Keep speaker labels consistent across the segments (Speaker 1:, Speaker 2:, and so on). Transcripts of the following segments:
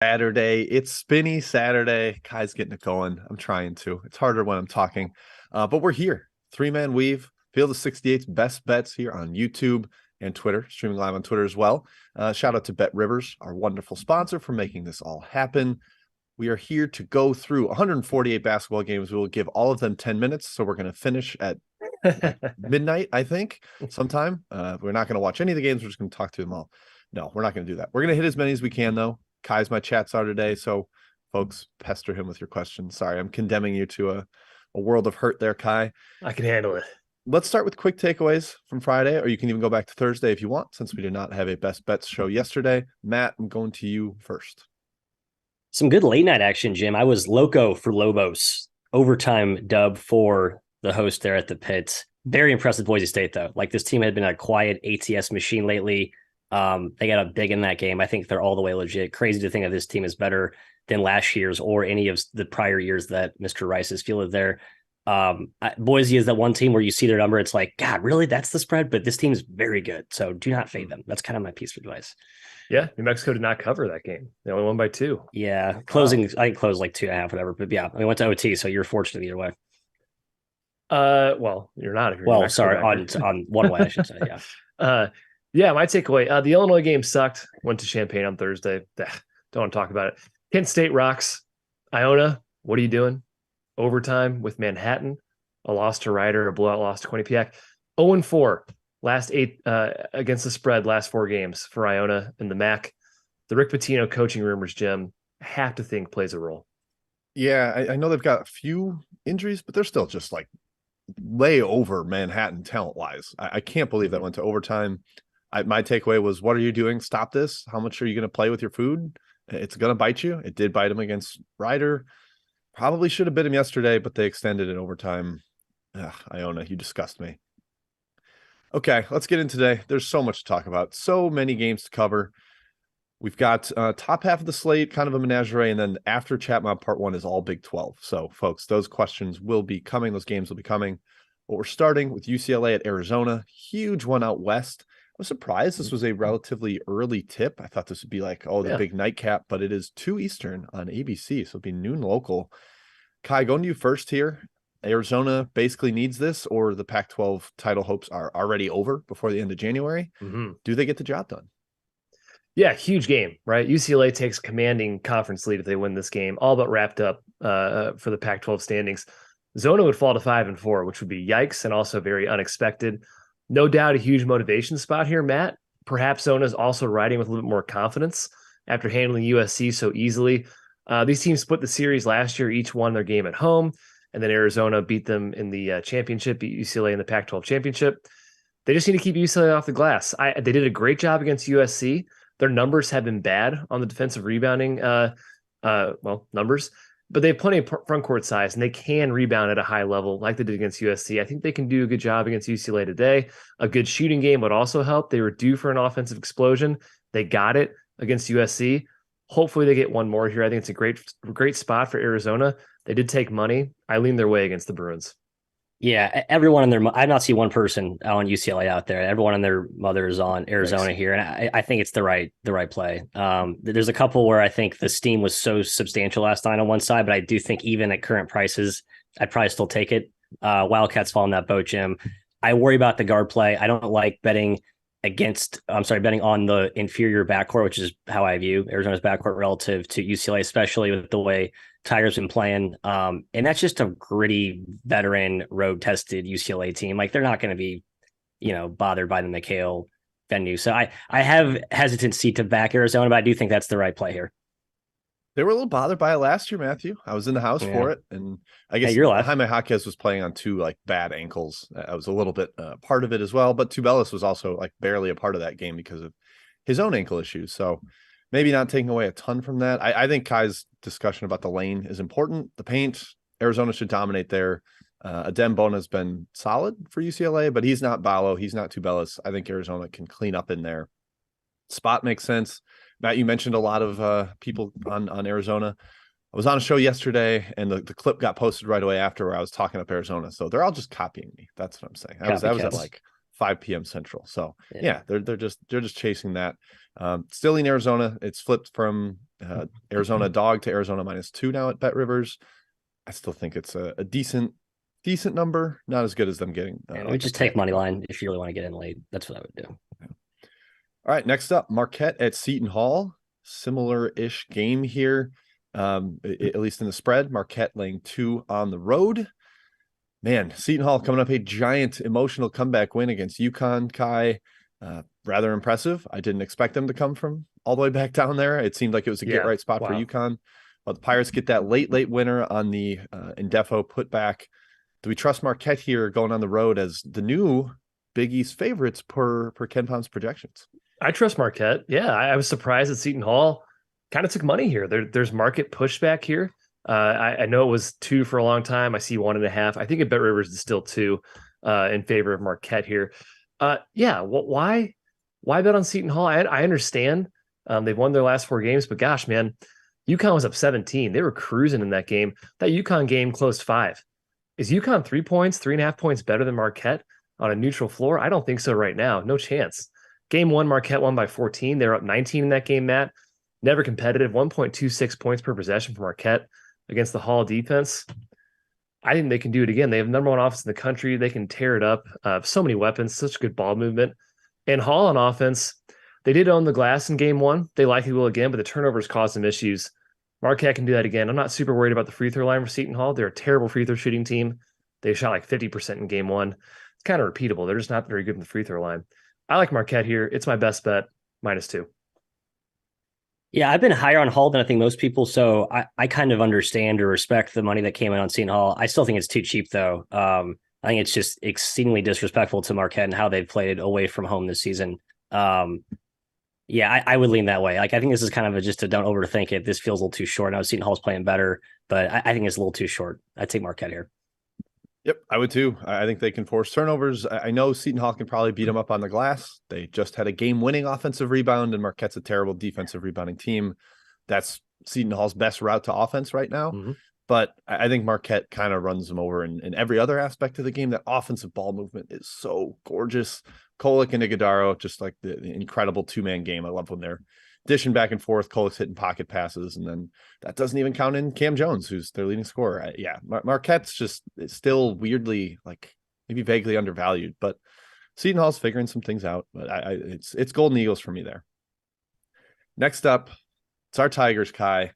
Speaker 1: Saturday. It's spinny Saturday. Kai's getting it going. I'm trying to. It's harder when I'm talking. But we're here. Three-man weave. Field of 68's best bets here on YouTube and Twitter, streaming live on Twitter as well. Shout out to BetRivers, our wonderful sponsor, for making this all happen. We are here to go through 148 basketball games. We will give all of them 10 minutes. So we're going to finish at midnight, I think, sometime. We're not going to watch any of the games. We're just going to talk to them all. No, we're not going to do that. We're going to hit as many as we can, though. Kai's my chat star today. So, folks, pester him with your questions. Sorry, I'm condemning you to a world of hurt there, Kai.
Speaker 2: I can handle it.
Speaker 1: Let's start with quick takeaways from Friday, or you can even go back to Thursday if you want, since we did not have a best bets show yesterday. Matt, I'm going to you first.
Speaker 3: Some good late night action, Jim. I was loco for Lobos. Overtime dub for the host there at the pit. Very impressive Boise State, though. Like, this team had been a quiet ATS machine lately. They got up big in that game. I think they're all the way legit. Crazy to think that this team is better than last year's or any of the prior years that Mr. Rice has fielded there. Boise is that one team where you see their number. It's like, God, really? That's the spread? But this team is very good. So do not fade them. That's kind of my piece of advice.
Speaker 2: Yeah, New Mexico did not cover that game. They only won by 2.
Speaker 3: Yeah, closing. I think closed like 2.5, whatever. But yeah, we went to OT, so you're fortunate either way.
Speaker 2: Well, you're not. If you're
Speaker 3: sorry, on one way, I should say. Yeah.
Speaker 2: Yeah, my takeaway. The Illinois game sucked. Went to Champaign on Thursday. Don't want to talk about it. Kent State rocks. Iona, what are you doing? Overtime with Manhattan. A loss to Rider, a blowout loss to Quinnipiac. 0-4. Last 8 against the spread, last 4 games for Iona and the MAC. The Rick Pitino coaching rumors, Jim, I have to think plays a role.
Speaker 1: Yeah, I know they've got a few injuries, but they're still just like way over Manhattan talent-wise. I can't believe that went to overtime. My takeaway was, what are you doing? Stop this. How much are you going to play with your food? It's going to bite you. It did bite him against Rider. Probably should have bit him yesterday, but they extended it overtime. Iona, you disgust me. Okay, let's get in today. There's so much to talk about. So many games to cover. We've got top half of the slate, kind of a menagerie, and then after Chatmon Part 1 is all Big 12. So, folks, those questions will be coming. Those games will be coming. But we're starting with UCLA at Arizona. Huge one out west. I was surprised this was a relatively early tip. I thought this would be like, the big nightcap, but it is 2 Eastern on ABC, so it'll be noon local. Kai, going to you first here. Arizona basically needs this, or the Pac-12 title hopes are already over before the end of January.
Speaker 2: Mm-hmm.
Speaker 1: Do they get the job done?
Speaker 2: Yeah, huge game, right? UCLA takes commanding conference lead if they win this game, all but wrapped up for the Pac-12 standings. Zona would fall to 5-4, which would be yikes and also very unexpected. No doubt a huge motivation spot here, Matt. Perhaps Zona is also riding with a little bit more confidence after handling USC so easily. These teams split the series last year, each won their game at home, and then Arizona beat them in the championship, beat UCLA in the Pac-12 championship. They just need to keep UCLA off the glass. They did a great job against USC. Their numbers have been bad on the defensive rebounding numbers, but they have plenty of front court size, and they can rebound at a high level like they did against USC. I think they can do a good job against UCLA today. A good shooting game would also help. They were due for an offensive explosion. They got it against USC. Hopefully they get one more here. I think it's a great spot for Arizona. They did take money. I lean their way against the Bruins.
Speaker 3: Yeah, everyone in their – I've not seen one person on UCLA out there. Everyone and their mother is on Arizona here, and I think it's the right play. There's a couple where I think the steam was so substantial last night on one side, but I do think even at current prices, I'd probably still take it. Wildcats fall in that boat, Jim. I worry about the guard play. I don't like betting on the inferior backcourt, which is how I view Arizona's backcourt relative to UCLA, especially with the way Tiger's been playing. And that's just a gritty, veteran, road-tested UCLA team. Like, they're not going to be, bothered by the McHale venue. So I have hesitancy to back Arizona, but I do think that's the right play here.
Speaker 1: They were a little bothered by it last year, Matthew. I was in the house for it, and I guess Jaime Jaquez was playing on 2 bad ankles. I was a little bit part of it as well, but Tubelis was also barely a part of that game because of his own ankle issues. So maybe not taking away a ton from that. I think Kai's discussion about the lane is important. The paint, Arizona should dominate there. Adem Bona has been solid for UCLA, but he's not Ballo. He's not Tubelis. I think Arizona can clean up in there. Spot makes sense. Matt, you mentioned a lot of people on Arizona. I was on a show yesterday, and the clip got posted right away after where I was talking up Arizona. So they're all just copying me. That's what I'm saying. I was at 5 p.m. Central. So yeah, they're just chasing that. Still in Arizona. It's flipped from Arizona dog to Arizona -2 now at BetRivers. I still think it's a decent number, not as good as them getting.
Speaker 3: I would just take money line if you really want to get in late. That's what I would do.
Speaker 1: All right, next up, Marquette at Seton Hall. Similar-ish game here, at least in the spread. Marquette laying 2 on the road. Man, Seton Hall coming up a giant emotional comeback win against UConn. Kai, rather impressive. I didn't expect them to come from all the way back down there. It seemed like it was a get-right spot for UConn. But the Pirates get that late winner on the Indefo putback. Do we trust Marquette here going on the road as the new Big East favorites per Ken Palm's projections?
Speaker 2: I trust Marquette. Yeah, I was surprised that Seton Hall kind of took money here. There's market pushback here. I know it was 2 for a long time. I see 1.5. I think at BetRivers is still 2 in favor of Marquette here. Why bet on Seton Hall? I understand they've won their last 4 games, but gosh, man, UConn was up 17. They were cruising in that game. That UConn game closed 5. Is UConn 3 points, 3.5 points better than Marquette on a neutral floor? I don't think so right now. No chance. Game 1, Marquette won by 14. They were up 19 in that game, Matt. Never competitive. 1.26 points per possession for Marquette against the Hall defense. I think they can do it again. They have number 1 offense in the country. They can tear it up. So many weapons, such good ball movement. And Hall on offense, they did own the glass in game 1. They likely will again, but the turnovers caused some issues. Marquette can do that again. I'm not super worried about the free throw line for Seton Hall. They're a terrible free throw shooting team. They shot like 50% in game 1. It's kind of repeatable. They're just not very good in the free throw line. I like Marquette here. It's my best bet, -2.
Speaker 3: Yeah, I've been higher on Hall than I think most people, so I kind of understand or respect the money that came in on Seton Hall. I still think it's too cheap, though. I think it's just exceedingly disrespectful to Marquette and how they've played away from home this season. I would lean that way. Like, I think this is kind of just a don't overthink it. This feels a little too short. Now Seton Hall's playing better, but I think it's a little too short. I'd take Marquette here.
Speaker 1: Yep, I would too. I think they can force turnovers. I know Seton Hall can probably beat them up on the glass. They just had a game-winning offensive rebound, and Marquette's a terrible defensive rebounding team. That's Seton Hall's best route to offense right now. Mm-hmm. But I think Marquette kind of runs them over in every other aspect of the game. That offensive ball movement is so gorgeous. Kolek and Iguodaro, just like the incredible 2-man game. I love when they're dishing back and forth. Kolek's hitting pocket passes, and then that doesn't even count in Cam Jones, who's their leading scorer. Marquette's just still weirdly, like maybe vaguely undervalued, but Seton Hall's figuring some things out. But it's Golden Eagles for me there. Next up, it's our Tigers, Kai.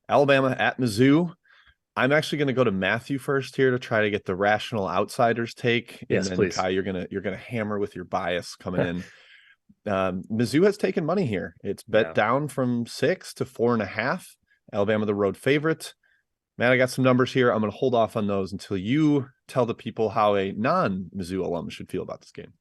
Speaker 1: Alabama at Mizzou. I'm actually going to go to Matthew first here to try to get the rational outsiders take.
Speaker 2: Yes,
Speaker 1: and then,
Speaker 2: please.
Speaker 1: Kai, you're gonna hammer with your bias coming in. Mizzou has taken money here. It's bet down from 6 to 4.5. Alabama, the road favorite. Man, I got some numbers here. I'm going to hold off on those until you tell the people how a non-Mizzou alum should feel about this game.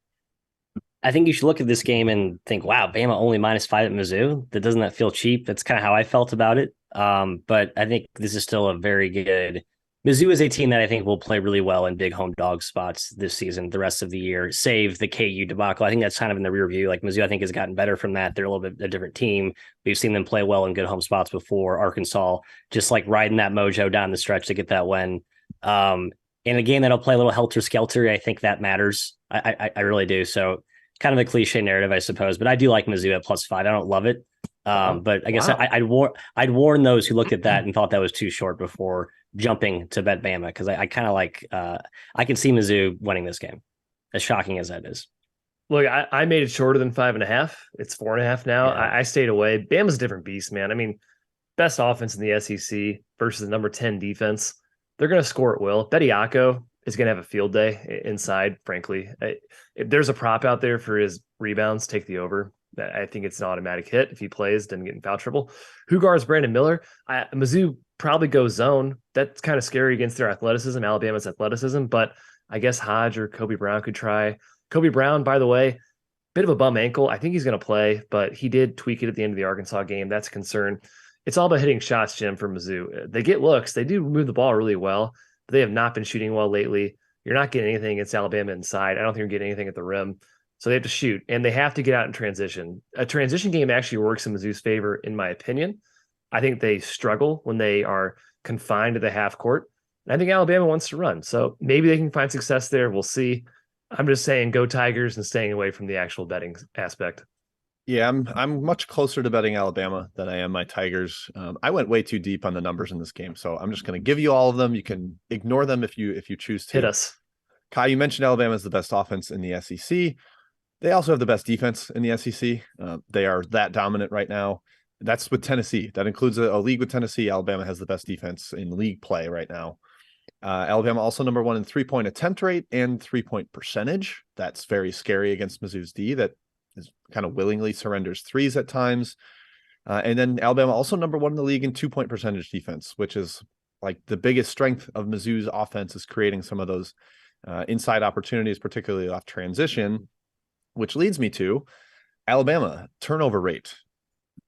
Speaker 3: I think you should look at this game and think, wow, Bama only -5 at Mizzou. Doesn't that feel cheap? That's kind of how I felt about it. But I think this is still a very good. Mizzou is a team that I think will play really well in big home dog spots this season, the rest of the year, save the KU debacle. I think that's kind of in the rear view. Like Mizzou, I think, has gotten better from that. They're a little bit a different team. We've seen them play well in good home spots before. Arkansas, just like riding that mojo down the stretch to get that win. In a game that'll play a little helter-skelter, I think that matters. I really do. So kind of a cliche narrative, I suppose, but I do like Mizzou at +5. I don't love it. But I guess I'd warn those who looked at that and thought that was too short before jumping to bet Bama, because I kind of like I can see Mizzou winning this game, as shocking as that is.
Speaker 2: Look, I made it shorter than 5.5. It's 4.5 now. Yeah. I stayed away. Bama's a different beast, man. I mean, best offense in the SEC versus the number 10 defense. They're going to score at will. Bediako is going to have a field day inside, frankly. If there's a prop out there for his rebounds, take the over. I think it's an automatic hit if he plays, doesn't get in foul trouble. Who guards Brandon Miller? Mizzou probably goes zone. That's kind of scary against their athleticism, Alabama's athleticism, but I guess Hodge or Kobe Brown could try. Kobe Brown, by the way, bit of a bum ankle. I think he's going to play, but he did tweak it at the end of the Arkansas game. That's a concern. It's all about hitting shots, Jim, for Mizzou. They get looks. They do move the ball really well, but they have not been shooting well lately. You're not getting anything against Alabama inside. I don't think you're getting anything at the rim. So they have to shoot, and they have to get out in transition. A transition game actually works in Mizzou's favor, in my opinion. I think they struggle when they are confined to the half court. And I think Alabama wants to run. So maybe they can find success there. We'll see. I'm just saying go Tigers and staying away from the actual betting aspect.
Speaker 1: Yeah, I'm much closer to betting Alabama than I am my Tigers. I went way too deep on the numbers in this game, so I'm just going to give you all of them. You can ignore them if you choose to.
Speaker 2: Hit us.
Speaker 1: Kai, you mentioned Alabama is the best offense in the SEC. They also have the best defense in the SEC. They are that dominant right now. That's with Tennessee. That includes a league with Tennessee. Alabama has the best defense in league play right now. Alabama also number one in 3-point attempt rate and 3-point percentage. That's very scary against Mizzou's D that is kind of willingly surrenders threes at times. And then Alabama also number one in the league in 2-point percentage defense, which is like the biggest strength of Mizzou's offense is creating some of those inside opportunities, particularly off transition, which leads me to Alabama turnover rate.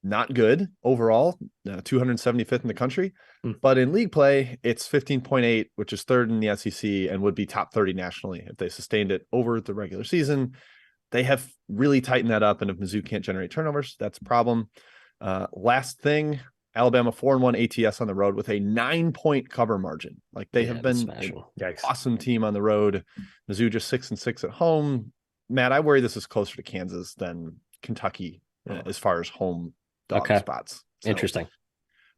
Speaker 1: Not good overall, 275th in the country, but in league play, it's 15.8, which is third in the SEC and would be top 30 nationally if they sustained it over the regular season. They have really tightened that up, and if Mizzou can't generate turnovers, that's a problem. Last thing, Alabama 4-1 ATS on the road with a 9-point cover margin. Like they have been an awesome team on the road. Mizzou just 6-6 at home. Matt, I worry this is closer to Kansas than Kentucky as far as home dog spots. So
Speaker 3: interesting.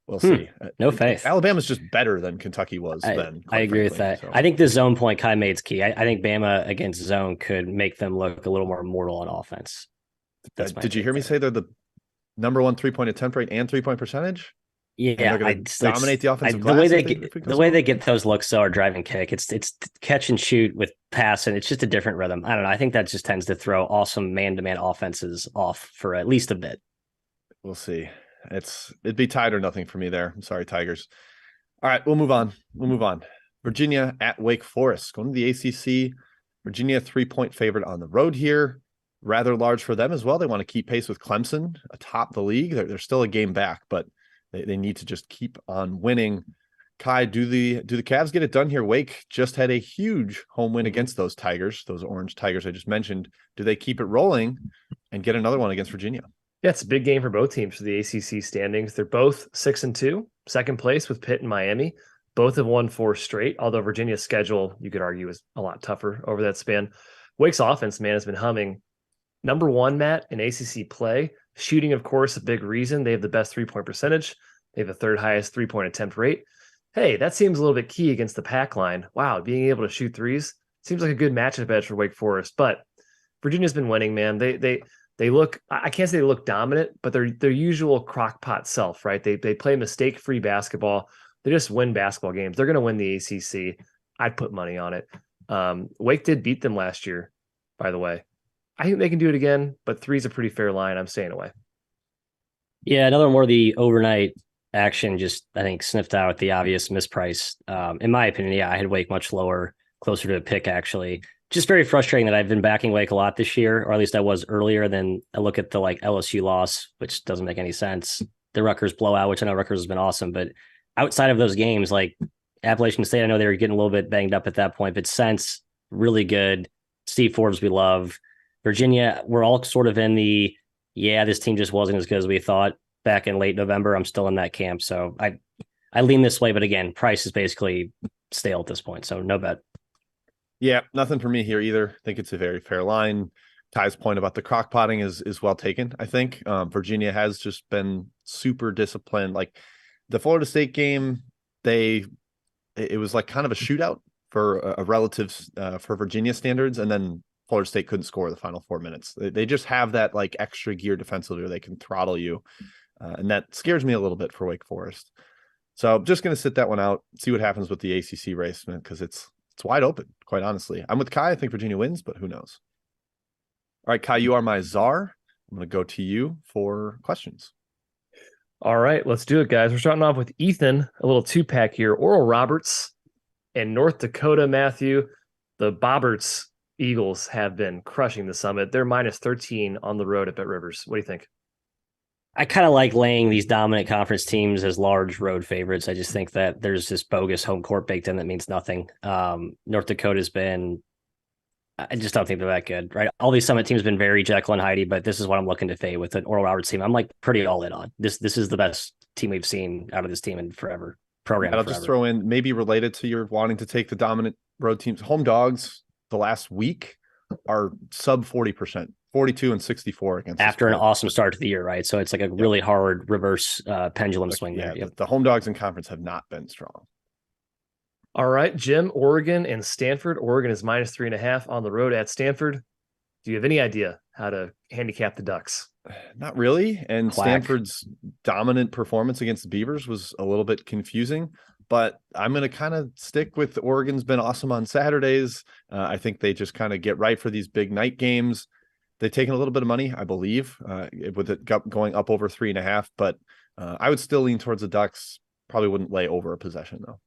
Speaker 1: We'll see.
Speaker 3: No faith.
Speaker 1: Alabama's just better than Kentucky was then.
Speaker 3: I agree with that. So. I think the zone point Kai made's key. I think Bama against zone could make them look a little more mortal on offense.
Speaker 1: Did you hear me say they're the number one 3-point attempt rate and 3-point percentage?
Speaker 3: Yeah,
Speaker 1: I dominate the offensive
Speaker 3: glass. The way they get those looks are drive and kick. It's catch and shoot with pass, and it's just a different rhythm. I don't know. I think that just tends to throw awesome man-to-man offenses off for at least a bit.
Speaker 1: We'll see. It'd be tied or nothing for me there. I'm sorry, Tigers. All right, we'll move on. Virginia at Wake Forest. Going to the ACC. Virginia 3-point favorite on the road here. Rather large for them as well. They want to keep pace with Clemson atop the league. They're still a game back, but they need to just keep on winning. Kai, do the Cavs get it done here? Wake just had a huge home win against those Tigers, those orange Tigers I just mentioned. Do they keep it rolling and get another one against Virginia?
Speaker 2: Yeah, it's a big game for both teams for the ACC standings. They're both 6-2, second place with Pitt and Miami. Both have won 4 straight, although Virginia's schedule, you could argue, is a lot tougher over that span. Wake's offense, man, has been humming. Number one, Matt, in ACC play. Shooting, of course, a big reason. They have the best 3-point percentage. They have the third highest 3-point attempt rate. Hey, that seems a little bit key against the pack line. Wow, being able to shoot threes seems like a good matchup edge for Wake Forest. But Virginia's been winning, man. They look, I can't say they look dominant, but they're their usual crockpot self, right? They play mistake-free basketball. They just win basketball games. They're going to win the ACC. I'd put money on it. Wake did beat them last year, by the way. I think they can do it again, but 3's a pretty fair line. I'm staying away.
Speaker 3: Yeah, another more of the overnight action just, I think, sniffed out the obvious misprice. In my opinion, yeah, I had Wake much lower, closer to a pick, actually. Just very frustrating that I've been backing Wake a lot this year, or at least I was earlier. Then I look at the LSU loss, which doesn't make any sense. The Rutgers blowout, which I know Rutgers has been awesome, but outside of those games, like Appalachian State, I know they were getting a little bit banged up at that point, but Sense, really good. Steve Forbes, we love. Virginia, we're all sort of in the, this team just wasn't as good as we thought back in late November. I'm still in that camp. So I lean this way, but again, price is basically stale at this point. So no bet.
Speaker 1: Yeah, nothing for me here either. I think it's a very fair line. Ty's point about the crock potting is well taken, I think. Virginia has just been super disciplined. Like the Florida State game, it was like kind of a shootout for a relative for Virginia standards, and then Florida State couldn't score the final 4 minutes. They just have that like extra gear defensively where they can throttle you, and that scares me a little bit for Wake Forest. So I'm just going to sit that one out, see what happens with the ACC race, because it's wide open, quite honestly. I'm with Kai. I think Virginia wins, but who knows? All right, Kai, you are my czar. I'm going to go to you for questions.
Speaker 2: All right, let's do it, guys. We're starting off with Ethan, a little 2-pack here. Oral Roberts and North Dakota, Matthew. The Bobberts Eagles have been crushing the Summit. They're minus 13 on the road at BetRivers. What do you think?
Speaker 3: I kind of like laying these dominant conference teams as large road favorites. I just think that there's this bogus home court baked in that means nothing. North Dakota's been, I just don't think they're that good, right? All these Summit teams have been very Jekyll and Hyde, but this is what I'm looking to fade with an Oral Roberts team. I'm like pretty all in on this. This is the best team we've seen out of this team in forever.
Speaker 1: I'll just throw in, maybe related to your wanting to take the dominant road teams, home dogs the last week are sub 40%, 42 and 64 against
Speaker 3: after an awesome start to the year, right? So it's like a really hard reverse pendulum swing there.
Speaker 1: Yep. The home dogs in conference have not been strong.
Speaker 2: All right, Jim, Oregon and Stanford. Oregon is -3.5 on the road at Stanford. Do you have any idea how to handicap the Ducks?
Speaker 1: Not really. And
Speaker 3: Quack.
Speaker 1: Stanford's dominant performance against the Beavers was a little bit confusing, but I'm going to kind of stick with Oregon's been awesome on Saturdays. I think they just kind of get right for these big night games. They've taken a little bit of money, I believe, with it going up over 3.5, but I would still lean towards the Ducks. Probably wouldn't lay over a possession though.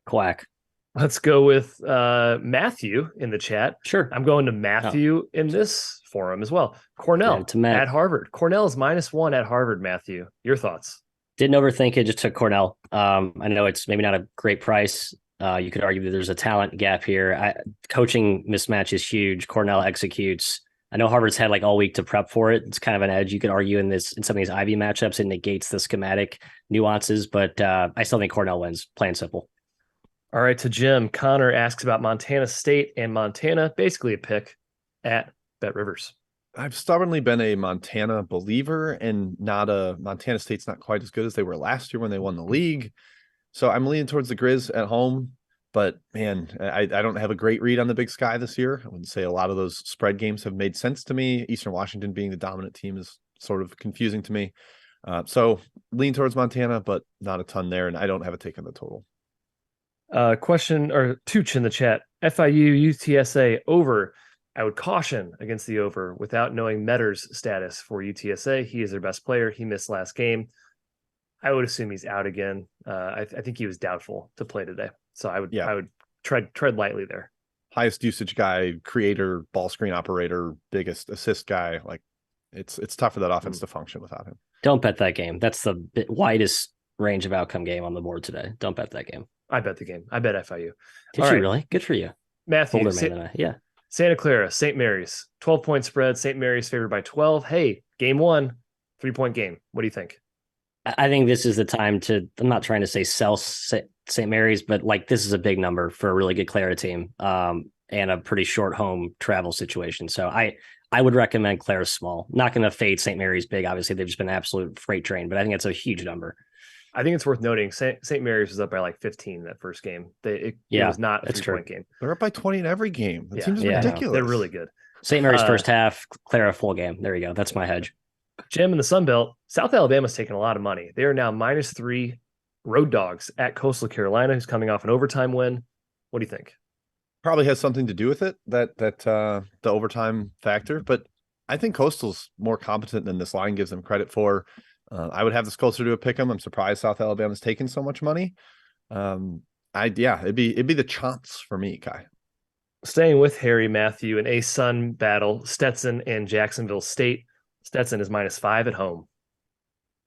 Speaker 3: Quack.
Speaker 2: Let's go with Matthew in the chat.
Speaker 3: Sure.
Speaker 2: I'm going to Matthew in this forum as well. Cornell at Harvard. Cornell is -1 at Harvard, Matthew. Your thoughts?
Speaker 3: Didn't overthink it, just took Cornell. I know it's maybe not a great price. You could argue that there's a talent gap here. Coaching mismatch is huge. Cornell executes. I know Harvard's had like all week to prep for it. It's kind of an edge you could argue in some of these Ivy matchups. It negates the schematic nuances, but I still think Cornell wins, plain and simple.
Speaker 2: All right, to Jim, Connor asks about Montana State and Montana, basically a pick at BetRivers.
Speaker 1: I've stubbornly been a Montana believer and Montana State's not quite as good as they were last year when they won the league. So I'm leaning towards the Grizz at home, but man, I don't have a great read on the Big Sky this year. I wouldn't say a lot of those spread games have made sense to me. Eastern Washington being the dominant team is sort of confusing to me. So lean towards Montana, but not a ton there. And I don't have a take on the total.
Speaker 2: Question or Tooch in the chat. FIU UTSA over. I would caution against the over without knowing Metter's status for UTSA. He is their best player. He missed last game. I would assume he's out again. I think he was doubtful to play today. So I would tread lightly there.
Speaker 1: Highest usage guy, creator, ball screen operator, biggest assist guy. Like it's tough for that offense to function without him.
Speaker 3: Don't bet that game. That's the widest range of outcome game on the board today. Don't bet that game.
Speaker 2: I bet the game. I bet FIU.
Speaker 3: Did you really? Good for you.
Speaker 2: Matthew.
Speaker 3: Older man than I. Yeah.
Speaker 2: Santa Clara, St. Mary's, 12-point spread. St. Mary's favored by 12. Hey, game 1, 3-point game. What do you think?
Speaker 3: I think this is the time I'm not trying to say sell St. Mary's, but like this is a big number for a really good Clara team and a pretty short home travel situation. So I would recommend Clara small. Not going to fade St. Mary's big. Obviously, they've just been an absolute freight train, but I think it's a huge number.
Speaker 2: I think it's worth noting St. Mary's was up by like 15 that first game. It was not a 3-point game.
Speaker 1: They're up by 20 in every game. That seems ridiculous.
Speaker 2: They're really good.
Speaker 3: St. Mary's first half, Clara full game. There you go. That's my hedge.
Speaker 2: Jim in the Sun Belt, South Alabama's taking a lot of money. They are now -3 road dogs at Coastal Carolina, who's coming off an overtime win. What do you think?
Speaker 1: Probably has something to do with it, that the overtime factor. But I think Coastal's more competent than this line gives them credit for. I would have this closer to a pick 'em. I'm surprised South Alabama's taken so much money. It'd be the chance for me, Kai.
Speaker 2: Staying with Harry, Matthew, in a Sun battle, Stetson and Jacksonville State. Stetson is -5 at home.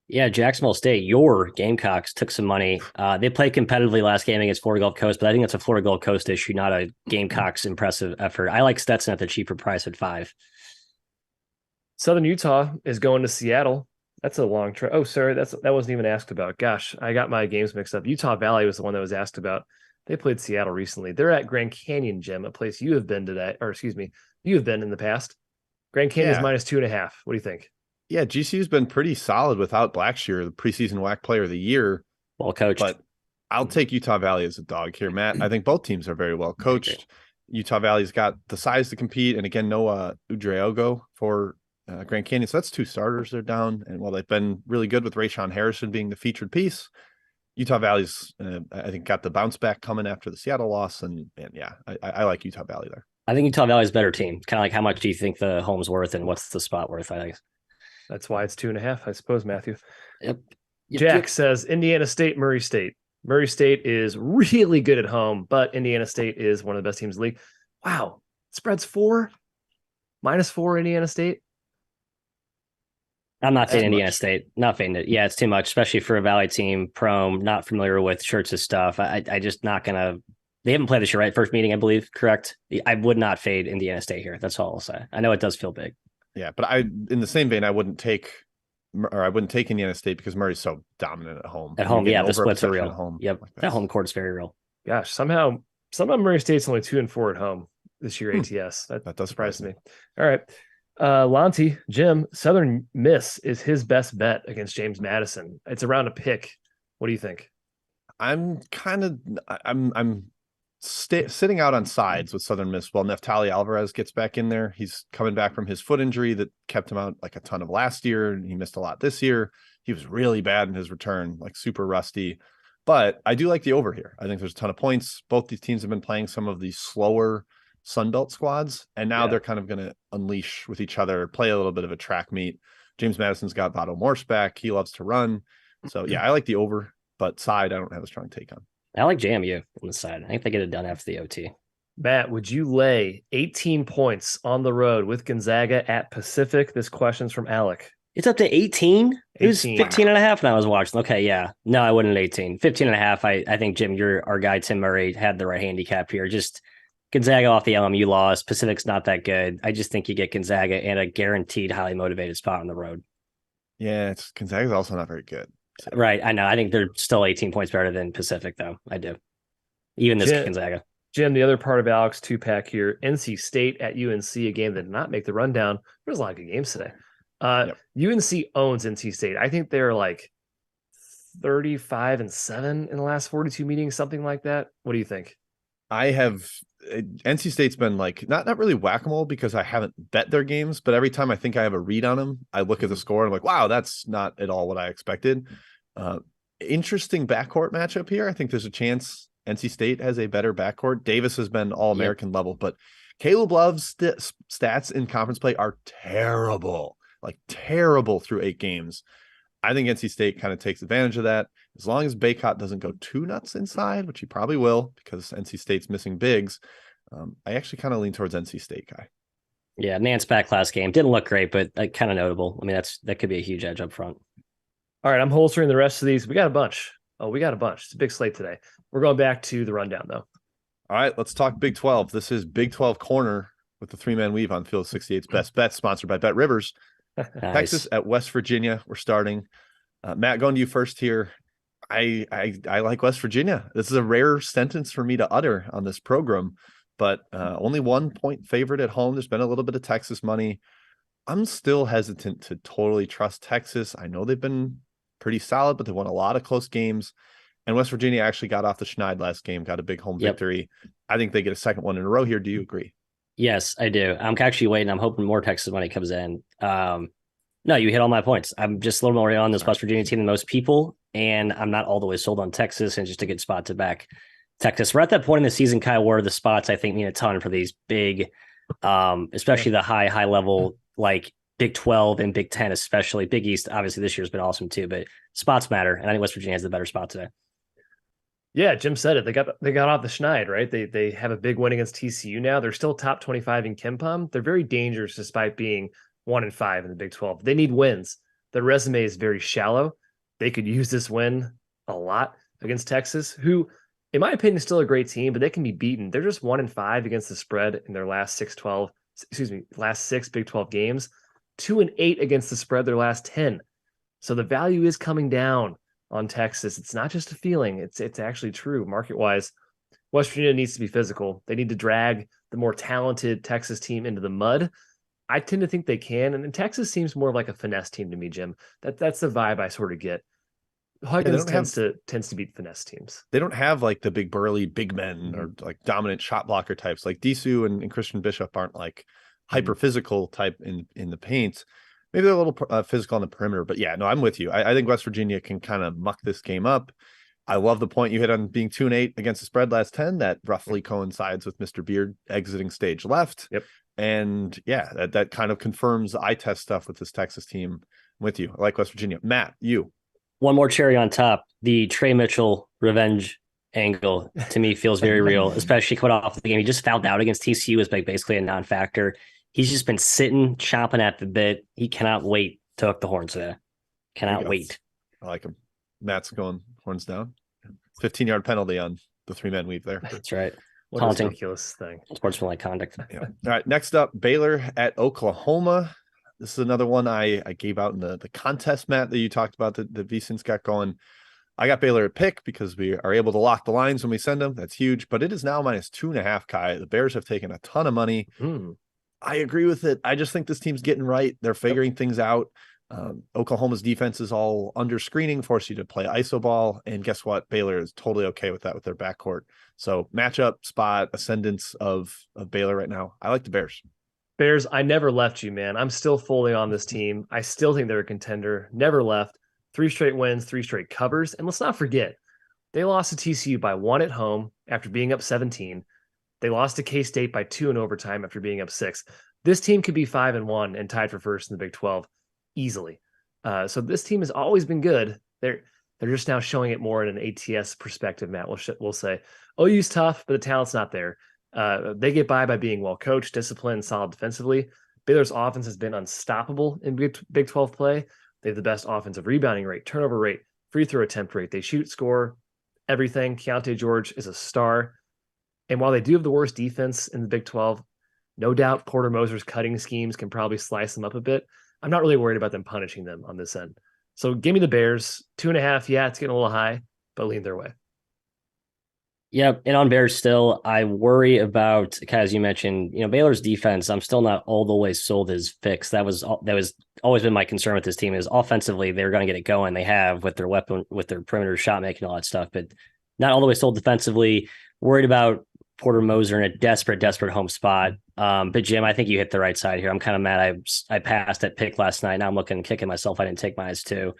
Speaker 3: Yeah, Jacksonville State, your Gamecocks took some money. They played competitively last game against Florida Gulf Coast, but I think it's a Florida Gulf Coast issue, not a Gamecocks impressive effort. I like Stetson at the cheaper price at 5.
Speaker 2: Southern Utah is going to Seattle. That's a long trip. Oh, sorry, that wasn't even asked about. Gosh, I got my games mixed up. Utah Valley was the one that was asked about. They played Seattle recently. They're at Grand Canyon Gym, a place you have been today, or excuse me, you have been in the past. Grand Canyon is -2.5. What do you think?
Speaker 1: Yeah, GCU's been pretty solid without Blackshear, the preseason WAC player of the year.
Speaker 3: Well coached.
Speaker 1: But I'll take Utah Valley as a dog here, Matt. I think both teams are very well coached. Utah Valley's got the size to compete, and again, no Udreogo for Grand Canyon. So that's 2 starters they're down. And while they've been really good with Rayshawn Harrison being the featured piece, Utah Valley's, I think, got the bounce back coming after the Seattle loss. And yeah, I like Utah Valley there.
Speaker 3: I think Utah Valley's a better team. Kind of like how much do you think the home's worth and what's the spot worth? I think
Speaker 2: that's why it's 2.5, I suppose, Matthew.
Speaker 3: Yep.
Speaker 2: Jack says Indiana State, Murray State. Murray State is really good at home, but Indiana State is one of the best teams in the league. Wow. Spread's 4, -4 Indiana State.
Speaker 3: I'm not fading Indiana State. Not fading it. Yeah, it's too much, especially for a Valley team. Prom, not familiar with Schertz's stuff. I just not going to. They haven't played this year, right? First meeting, I believe, correct? I would not fade Indiana State here. That's all I'll say. I know it does feel big.
Speaker 1: Yeah, but in the same vein, I wouldn't take Indiana State because Murray's so dominant at home.
Speaker 3: At home, yeah, the splits are real. Yep, like that home court is very real.
Speaker 2: Gosh, somehow Murray State's only 2-4 at home. this year ATS. That
Speaker 1: does
Speaker 2: surprise me. All right. Lonty, Jim, Southern Miss is his best bet against James Madison. It's around a pick. What do you think?
Speaker 1: I'm sitting out on sides with Southern Miss while Neftali Alvarez gets back in there. He's coming back from his foot injury that kept him out like a ton of last year, and he missed a lot this year. He was really bad in his return, like super rusty. But I do like the over here. I think there's a ton of points. Both these teams have been playing some of these slower Sunbelt squads, and now they're kind of going to unleash with each other, play a little bit of a track meet. James Madison's got Vado Morse back. He loves to run. So, yeah, I like the over, but side I don't have a strong take on.
Speaker 3: I like JMU on the side. I think they get it done after the OT.
Speaker 2: Matt, would you lay 18 points on the road with Gonzaga at Pacific? This question's from Alec.
Speaker 3: It's up to 18? It was 15 and a half when I was watching. Okay, yeah. No, I wouldn't 18. 15 and a half. I think, Jim, our guy Tim Murray had the right handicap here. Just Gonzaga off the LMU loss. Pacific's not that good. I just think you get Gonzaga and a guaranteed highly motivated spot on the road.
Speaker 1: Yeah, Gonzaga's also not very good.
Speaker 3: So. Right, I know. I think they're still 18 points better than Pacific, though. I do. Even this Gonzaga.
Speaker 2: Jim, the other part of Alex two-pack here, NC State at UNC, a game that did not make the rundown. There's a lot of good games today. UNC owns NC State. I think they're like 35-7 in the last 42 meetings, something like that. What do you think?
Speaker 1: NC State's been like not really whack-a-mole because I haven't bet their games, but every time I think I have a read on them, I look at the score and I'm like, wow, that's not at all what I expected. Interesting backcourt matchup here. I think there's a chance NC State has a better backcourt. Davis has been all-American level, but Caleb Love's stats in conference play are terrible, like terrible through 8 games. I think NC State kind of takes advantage of that. As long as Baycott doesn't go too nuts inside, which he probably will because NC State's missing bigs, I actually kind of lean towards NC State guy.
Speaker 3: Yeah, Nance back last game. Didn't look great, but kind of notable. I mean, that could be a huge edge up front.
Speaker 2: All right, I'm holstering the rest of these. We got a bunch. It's a big slate today. We're going back to the rundown, though.
Speaker 1: All right, let's talk Big 12. This is Big 12 Corner with the 3-man weave on Field 68's Best Bet, sponsored by BetRivers.
Speaker 3: Nice.
Speaker 1: Texas at West Virginia. We're starting. Matt, going to you first here. I like West Virginia. This is a rare sentence for me to utter on this program, but only 1 point favorite at home. There's been a little bit of Texas money. I'm still hesitant to totally trust Texas. I know they've been pretty solid, but they won a lot of close games. And West Virginia actually got off the schneid last game, got a big home victory. I think they get a second one in a row here. Do you agree?
Speaker 3: Yes, I do. I'm actually waiting. I'm hoping more Texas money comes in. No, you hit all my points. I'm just a little more on this West Virginia team than most people, and I'm not all the way sold on Texas, and just a good spot to back Texas. We're at that point in the season, Kyle, where the spots I think mean a ton for these big, especially the high level, like Big 12 and Big 10, especially. Big East, obviously, this year's been awesome too, but spots matter, and I think West Virginia has the better spot today.
Speaker 2: Yeah, Jim said it. They got off the schneid, right? They have a big win against TCU now. They're still top 25 in KenPom. They're very dangerous despite being 1-5 in the Big 12. They need wins. Their resume is very shallow. They could use this win a lot against Texas, who, in my opinion, is still a great team, but they can be beaten. They're just 1-5 against the spread in their last 6 Big 12 games, 2-8 against the spread their last 10. So the value is coming down on Texas. It's not just a feeling. It's actually true market-wise. West Virginia needs to be physical. They need to drag the more talented Texas team into the mud. I tend to think they can, and Texas seems more like a finesse team to me, Jim. That's the vibe I sort of get. Huggins tends to beat finesse teams. They
Speaker 1: don't have like the big burly big men or like dominant shot blocker types. Like Disu and Christian Bishop aren't like hyper physical type in the paint. Maybe they're a little physical on the perimeter, but yeah, no, I'm with you. I think West Virginia can kind of muck this game up. I love the point you hit on being 2-8 against the spread last 10. That roughly coincides with Mr. Beard exiting stage left.
Speaker 2: Yep.
Speaker 1: And yeah, that kind of confirms the eye test stuff with this Texas team. I'm with you. I like West Virginia. Matt, you.
Speaker 3: One more cherry on top. The Trey Mitchell revenge angle to me feels very real, especially coming off the game. He just fouled out against TCU as basically a non-factor. He's just been sitting, chomping at the bit. He cannot wait to hook the horns there. Cannot wait.
Speaker 1: I like him. Matt's going horns down. 15-yard penalty on the 3-man weave there.
Speaker 3: That's right.
Speaker 2: What a ridiculous thing.
Speaker 3: Sportsmanlike conduct.
Speaker 1: Yeah. All right. Next up, Baylor at Oklahoma. This is another one I gave out in the contest, Matt, that you talked about that VSiN's got going. I got Baylor at pick because we are able to lock the lines when we send them. That's huge, but it is now -2.5, Kai. The Bears have taken a ton of money. I agree with it. I just think this team's getting right. They're figuring things out. Oklahoma's defense is all under screening, force you to play iso ball. And guess what? Baylor is totally okay with that with their backcourt. So matchup, spot, ascendance of Baylor right now. I like the Bears.
Speaker 2: Bears, I never left you, man. I'm still fully on this team. I still think they're a contender. Never left. 3 straight wins, 3 straight covers. And let's not forget, they lost to TCU by 1 at home after being up 17. They lost to K-State by 2 in overtime after being up 6. This team could be 5-1 and tied for first in the Big 12 easily. So this team has always been good. They're just now showing it more in an ATS perspective, Matt. We'll say OU's tough, but the talent's not there. They get by being well coached, disciplined, solid defensively. Baylor's offense has been unstoppable in Big 12 play. They have the best offensive rebounding rate, turnover rate, free throw attempt rate. They shoot, score, everything. Keontae George is a star. And while they do have the worst defense in the Big 12, no doubt Porter Moser's cutting schemes can probably slice them up a bit. I'm not really worried about them punishing them on this end. So give me the Bears. 2.5. Yeah, it's getting a little high, but lean their way.
Speaker 3: Yep. And on Bears still, I worry about, as you mentioned, Baylor's defense. I'm still not all the way sold as fixed. That was always been my concern with this team is offensively, they're going to get it going. They have with their perimeter shot making, all that stuff, but not all the way sold defensively. Worried about Porter Moser in a desperate home spot. But Jim, I think you hit the right side here. I'm kind of mad. I passed that pick last night. Now I'm kicking myself. I didn't take mine too.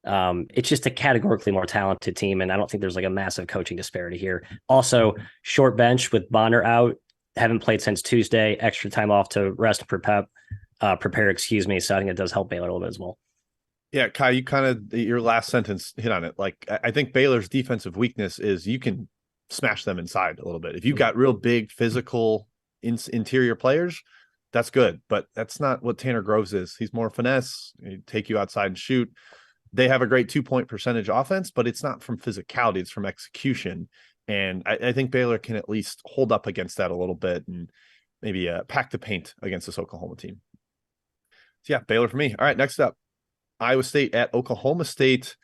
Speaker 3: It's just a categorically more talented team, and I don't think there's like a massive coaching disparity here. Also, short bench with Bonner out, haven't played since Tuesday, extra time off to rest and prepare, excuse me. So I think it does help Baylor a little bit as well.
Speaker 1: Yeah, Kai, you kind of, your last sentence hit on it. Like, I think Baylor's defensive weakness is you can smash them inside a little bit. If you've got real big physical interior players, that's good, but that's not what Tanner Groves is. He's more finesse, he'd take you outside and shoot. They have a great 2-point percentage offense, but it's not from physicality, it's from execution. And I think Baylor can at least hold up against that a little bit and maybe pack the paint against this Oklahoma team. So yeah, Baylor for me. All right, next up, Iowa State at Oklahoma State.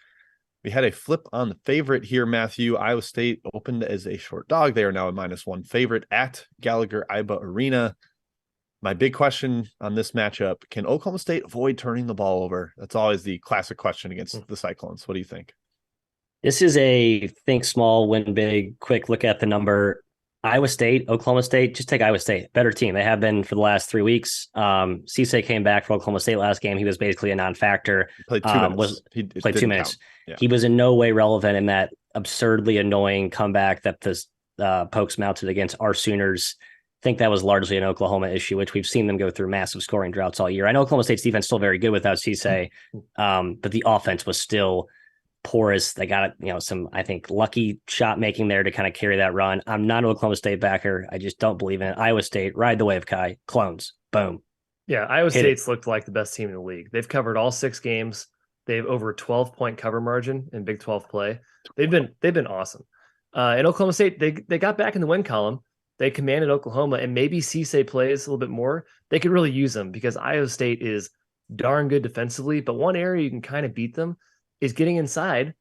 Speaker 1: We had a flip on the favorite here, Matthew. Iowa State opened as a short dog. They are now a -1 favorite at Gallagher-Iba Arena. My big question on this matchup, can Oklahoma State avoid turning the ball over? That's always the classic question against the Cyclones. What do you think?
Speaker 3: This is a think small, win big, quick look at the number. Iowa State, Oklahoma State, just take Iowa State. Better team. They have been for the last 3 weeks. Cisse came back for Oklahoma State last game. He was basically a non-factor.
Speaker 1: Played 2 minutes.
Speaker 3: He played 2 minutes. Yeah. He was in no way relevant in that absurdly annoying comeback that the Pokes mounted against our Sooners. I think that was largely an Oklahoma issue, which we've seen them go through massive scoring droughts all year. I know Oklahoma State's defense is still very good without Cisse, but the offense was still porous. They got some, I think, lucky shot making there to kind of carry that run. I'm not an Oklahoma State backer. I just don't believe in it. Iowa State, ride the wave, Kai. Clones. Boom.
Speaker 2: Yeah, Iowa State's looked like the best team in the league. They've covered all 6 games. They have over a 12-point cover margin in Big 12 play. They've been awesome. And Oklahoma State, they got back in the win column. They commanded Oklahoma, and maybe Cisse plays a little bit more. They could really use them because Iowa State is darn good defensively. But one area you can kind of beat them is getting inside,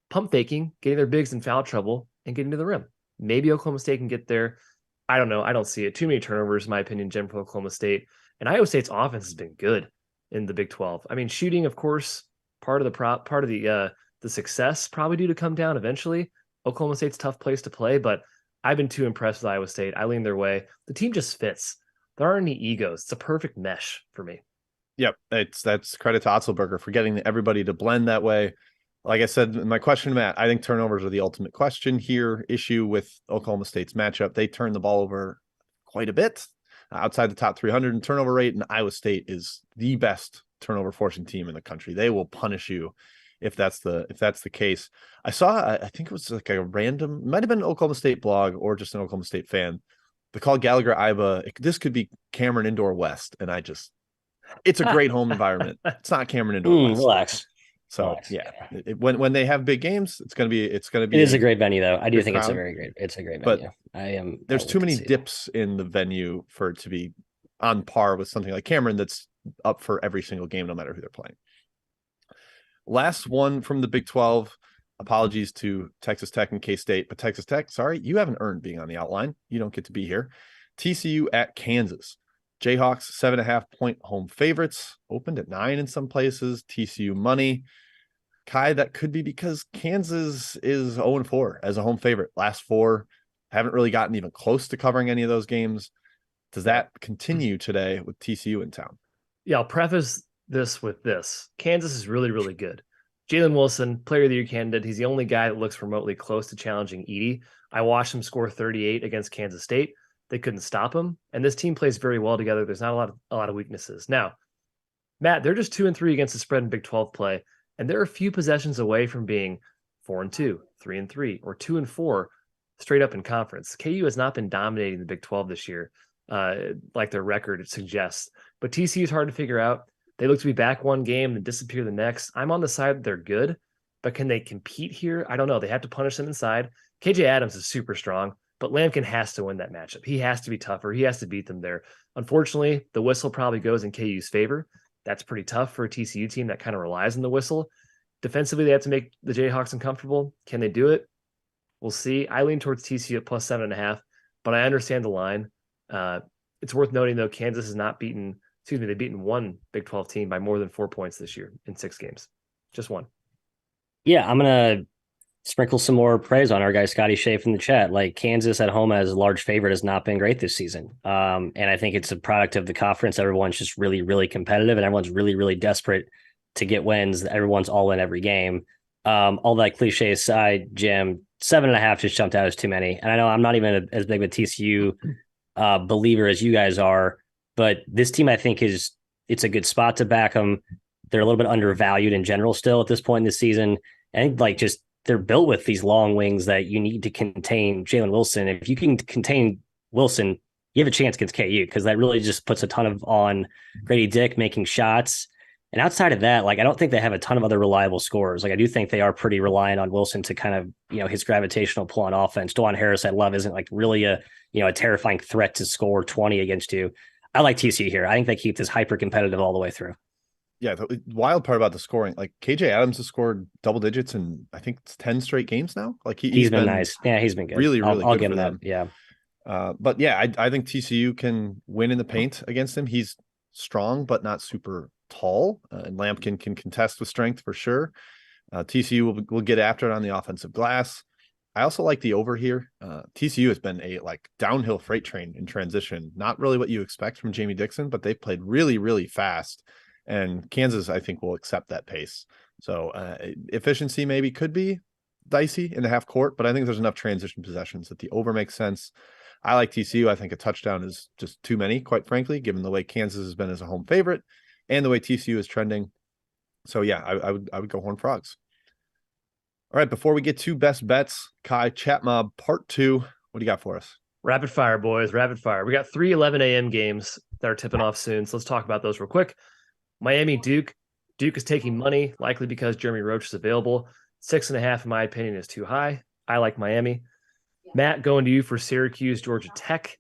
Speaker 2: pump faking, getting their bigs in foul trouble, and getting to the rim. Maybe Oklahoma State can get there. I don't know. I don't see it. Too many turnovers, in my opinion, Jim, for Oklahoma State. And Iowa State's offense has been good in the Big 12. I mean, shooting, of course, part of the success probably due to come down eventually. Oklahoma State's a tough place to play, but I've been too impressed with Iowa State. I lean their way. The team just fits. There aren't any egos. It's a perfect mesh for me.
Speaker 1: Yep, that's credit to Otzelberger for getting everybody to blend that way. Like I said, my question, Matt, I think turnovers are the ultimate question here. Issue with Oklahoma State's matchup. They turn the ball over quite a bit outside the top 300 in turnover rate, and Iowa State is the best turnover forcing team in the country. They will punish you if that's the case. I think it was like a random, it might have been an Oklahoma State blog or just an Oklahoma State fan. They called Gallagher-Iba. This could be Cameron Indoor West, and it's a great home environment. It's not Cameron Indoor West.
Speaker 3: Relax.
Speaker 1: So yeah, when they have big games, it's gonna be. It
Speaker 3: is a great venue, though. I do think it's a great venue.
Speaker 1: But there's too many dips in the venue for it to be on par with something like Cameron that's up for every single game, no matter who they're playing. Last one from the Big 12. Apologies to Texas Tech and K-State, but Texas Tech, sorry, you haven't earned being on the outline. You don't get to be here. TCU at Kansas. Jayhawks 7.5-point home favorites, opened at 9 in some places. TCU money. Kai, that could be because Kansas is 0-4 as a home favorite. Last 4, haven't really gotten even close to covering any of those games. Does that continue today with TCU in town?
Speaker 2: Yeah, I'll preface this with this. Kansas is really, really good. Jalen Wilson, player of the year candidate. He's the only guy that looks remotely close to challenging Edey. I watched him score 38 against Kansas State. They couldn't stop him. And this team plays very well together. There's not a lot of weaknesses. Now, Matt, they're just 2-3 against the spread in Big 12 play. And they're a few possessions away from being 4-2, 3-3, or 2-4 straight up in conference. KU has not been dominating the Big 12 this year, like their record suggests. But TCU is hard to figure out. They look to be back one game and disappear the next. I'm on the side that they're good, but can they compete here? I don't know. They have to punish them inside. KJ Adams is super strong, but Lampkin has to win that matchup. He has to be tougher. He has to beat them there. Unfortunately, the whistle probably goes in KU's favor. That's pretty tough for a TCU team that kind of relies on the whistle. Defensively, they have to make the Jayhawks uncomfortable. Can they do it? We'll see. I lean towards TCU at plus 7.5, but I understand the line. It's worth noting, though, Kansas has not beaten, they've beaten one Big 12 team by more than 4 points this year in 6 games. Just one.
Speaker 3: Yeah, I'm going to sprinkle some more praise on our guy, Scotty Schaaf, in the chat. Like, Kansas at home as a large favorite has not been great this season. And I think it's a product of the conference. Everyone's just really, really competitive, and everyone's really, really desperate to get wins. Everyone's all in every game. All that cliche aside, Jim, 7.5 just jumped out as too many. And I know I'm not even as big of a TCU believer as you guys are, but this team, I think, it's a good spot to back them. They're a little bit undervalued in general still at this point in the season. And like, just they're built with these long wings that you need to contain Jalen Wilson. If you can contain Wilson, you have a chance against KU, because that really just puts a ton on Grady Dick making shots. And outside of that, like, I don't think they have a ton of other reliable scorers. Like, I do think they are pretty reliant on Wilson to kind of, his gravitational pull on offense. DeJuan Harris, I love, isn't like really a terrifying threat to score 20 against you. I like TCU here. I think they keep this hyper competitive all the way through.
Speaker 1: Yeah, the wild part about the scoring, like KJ Adams has scored double digits in I think it's 10 straight games now. Like he's
Speaker 3: been nice. Yeah, he's been good.
Speaker 1: Really, really
Speaker 3: I'll
Speaker 1: good
Speaker 3: give
Speaker 1: for
Speaker 3: him
Speaker 1: them.
Speaker 3: that. Yeah.
Speaker 1: But yeah, I think TCU can win in the paint against him. He's strong, but not super tall. And Lampkin can contest with strength for sure. TCU will get after it on the offensive glass. I also like the over here. TCU has been a downhill freight train in transition. Not really what you expect from Jamie Dixon, but they've played really, really fast. And Kansas, I think, will accept that pace. So efficiency maybe could be dicey in the half court, but I think there's enough transition possessions that the over makes sense. I like TCU. I think a touchdown is just too many, quite frankly, given the way Kansas has been as a home favorite and the way TCU is trending. So yeah, I would go Horned Frogs. All right, before we get to best bets, Kai, Chat Mob Part 2, what do you got for us?
Speaker 2: Rapid fire, boys. Rapid fire. We got 3 11 a.m. games that are tipping off soon. So let's talk about those real quick. Miami, Duke. Duke is taking money, likely because Jeremy Roach is available. 6.5, in my opinion, is too high. I like Miami. Matt, going to you for Syracuse, Georgia Tech.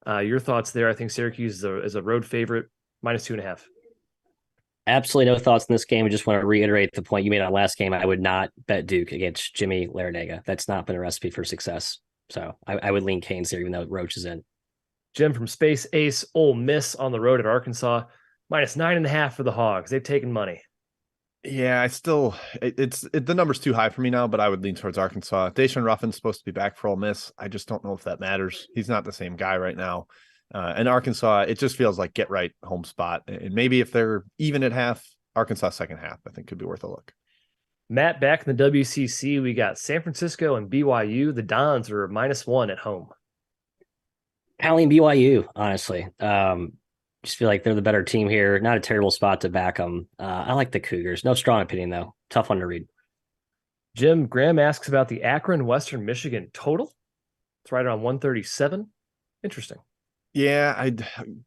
Speaker 2: Your thoughts there? I think Syracuse is a road favorite, -2.5.
Speaker 3: Absolutely no thoughts in this game. I just want to reiterate the point you made on last game. I would not bet Duke against Jimmy Larinaga. That's not been a recipe for success. So I would lean Canes here, even though Roach is in.
Speaker 2: Jim from Space Ace, Ole Miss on the road at Arkansas. -9.5 for the Hogs. They've taken money.
Speaker 1: Yeah, the number's too high for me now, but I would lean towards Arkansas. Deshaun Ruffin's supposed to be back for Ole Miss. I just don't know if that matters. He's not the same guy right now. And Arkansas, it just feels like get right home spot. And maybe if they're even at half, Arkansas second half, I think could be worth a look.
Speaker 2: Matt, back in the WCC, we got San Francisco and BYU. The Dons are -1 at home.
Speaker 3: I lean BYU, honestly. Just feel like they're the better team here. Not a terrible spot to back them. I like the Cougars. No strong opinion, though. Tough one to read.
Speaker 2: Jim Graham asks about the Akron, Western Michigan total. It's right around 137. Interesting.
Speaker 1: Yeah,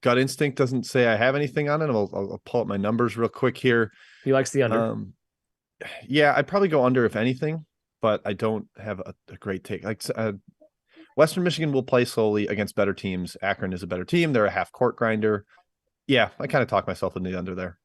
Speaker 1: gut instinct doesn't say I have anything on it. I'll pull up my numbers real quick here.
Speaker 2: He likes the under.
Speaker 1: Yeah, I'd probably go under if anything, but I don't have a great take. Western Michigan will play slowly against better teams. Akron is a better team. They're a half court grinder. Yeah, I kind of talked myself into the under there.